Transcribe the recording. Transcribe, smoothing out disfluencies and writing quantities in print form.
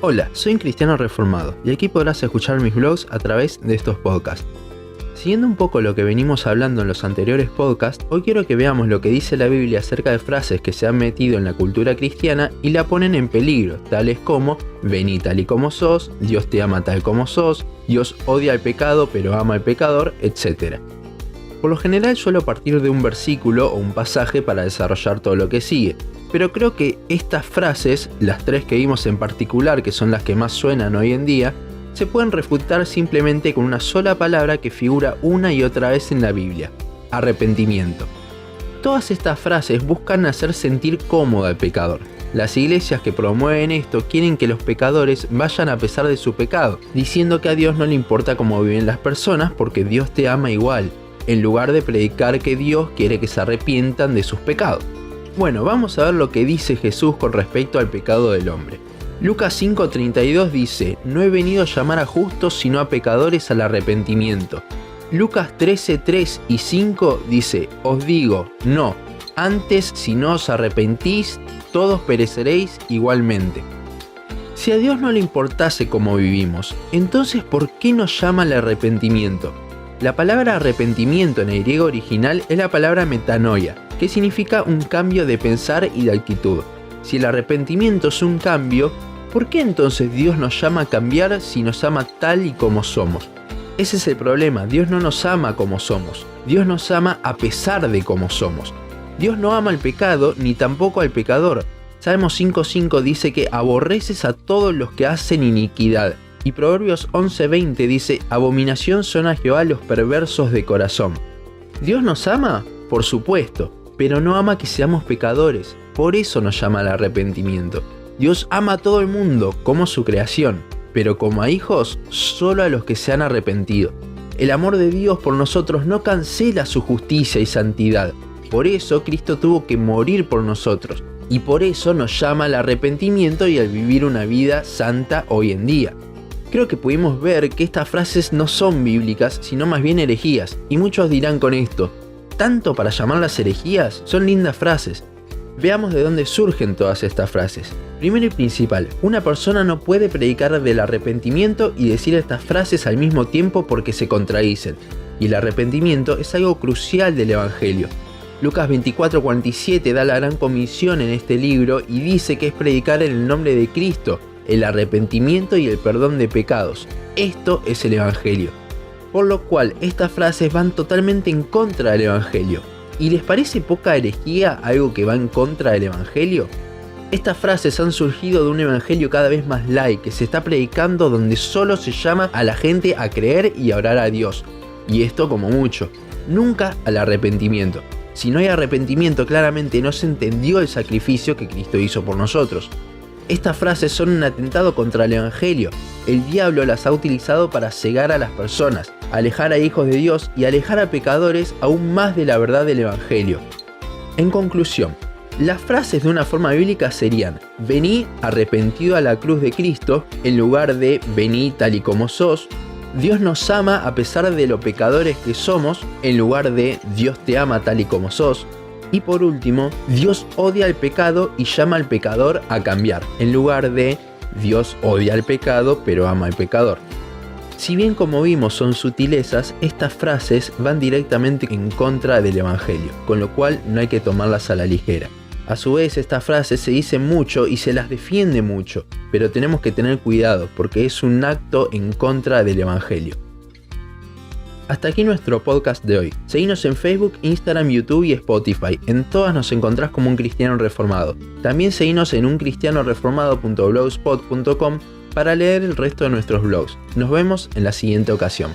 Hola, soy un cristiano reformado y aquí podrás escuchar mis blogs a través de estos podcasts. Siguiendo un poco lo que venimos hablando en los anteriores podcasts, hoy quiero que veamos lo que dice la Biblia acerca de frases que se han metido en la cultura cristiana y la ponen en peligro, tales como vení tal y como sos, Dios te ama tal como sos, Dios odia al pecado pero ama al pecador, etc. Por lo general suelo partir de un versículo o un pasaje para desarrollar todo lo que sigue, pero creo que estas frases, las tres que vimos en particular, que son las que más suenan hoy en día, se pueden refutar simplemente con una sola palabra que figura una y otra vez en la Biblia: arrepentimiento. Todas estas frases buscan hacer sentir cómodo al pecador. Las iglesias que promueven esto quieren que los pecadores vayan a pesar de su pecado, diciendo que a Dios no le importa cómo viven las personas porque Dios te ama igual, en lugar de predicar que Dios quiere que se arrepientan de sus pecados. Bueno, vamos a ver lo que dice Jesús con respecto al pecado del hombre. Lucas 5:32 dice: no he venido a llamar a justos sino a pecadores al arrepentimiento. Lucas 13:3 y 5 dice: os digo, no, antes si no os arrepentís, todos pereceréis igualmente. Si a Dios no le importase cómo vivimos, entonces ¿por qué nos llama al arrepentimiento? La palabra arrepentimiento en el griego original es la palabra metanoia, que significa un cambio de pensar y de actitud. Si el arrepentimiento es un cambio, ¿por qué entonces Dios nos llama a cambiar si nos ama tal y como somos? Ese es el problema, Dios no nos ama como somos, Dios nos ama a pesar de cómo somos. Dios no ama al pecado ni tampoco al pecador. Salmos 5:5 dice que aborreces a todos los que hacen iniquidad. Y Proverbios 11:20 dice: abominación son a Jehová los perversos de corazón. ¿Dios nos ama? Por supuesto, pero no ama que seamos pecadores, por eso nos llama al arrepentimiento. Dios ama a todo el mundo como su creación, pero como a hijos, solo a los que se han arrepentido. El amor de Dios por nosotros no cancela su justicia y santidad, por eso Cristo tuvo que morir por nosotros, y por eso nos llama al arrepentimiento y al vivir una vida santa hoy en día. Creo que pudimos ver que estas frases no son bíblicas, sino más bien herejías, y muchos dirán con esto: ¿tanto para llamarlas herejías? Son lindas frases. Veamos de dónde surgen todas estas frases. Primero y principal, una persona no puede predicar del arrepentimiento y decir estas frases al mismo tiempo porque se contradicen, y el arrepentimiento es algo crucial del Evangelio. Lucas 24:47 da la gran comisión en este libro y dice que es predicar en el nombre de Cristo, el arrepentimiento y el perdón de pecados. Esto es el Evangelio. Por lo cual, estas frases van totalmente en contra del Evangelio. ¿Y les parece poca herejía algo que va en contra del Evangelio? Estas frases han surgido de un Evangelio cada vez más light que se está predicando, donde solo se llama a la gente a creer y a orar a Dios. Y esto como mucho, nunca al arrepentimiento. Si no hay arrepentimiento, claramente no se entendió el sacrificio que Cristo hizo por nosotros. Estas frases son un atentado contra el Evangelio. El diablo las ha utilizado para cegar a las personas, alejar a hijos de Dios y alejar a pecadores aún más de la verdad del Evangelio. En conclusión, las frases de una forma bíblica serían: vení arrepentido a la cruz de Cristo, en lugar de vení tal y como sos. Dios nos ama a pesar de lo pecadores que somos, en lugar de Dios te ama tal y como sos. Y por último, Dios odia al pecado y llama al pecador a cambiar, en lugar de Dios odia al pecado pero ama al pecador. Si bien, como vimos, son sutilezas, estas frases van directamente en contra del Evangelio, con lo cual no hay que tomarlas a la ligera. A su vez, estas frases se dicen mucho y se las defiende mucho, pero tenemos que tener cuidado porque es un acto en contra del Evangelio. Hasta aquí nuestro podcast de hoy. Seguinos en Facebook, Instagram, YouTube y Spotify. En todas nos encontrás como Un Cristiano Reformado. También seguinos en uncristianoreformado.blogspot.com para leer el resto de nuestros blogs. Nos vemos en la siguiente ocasión.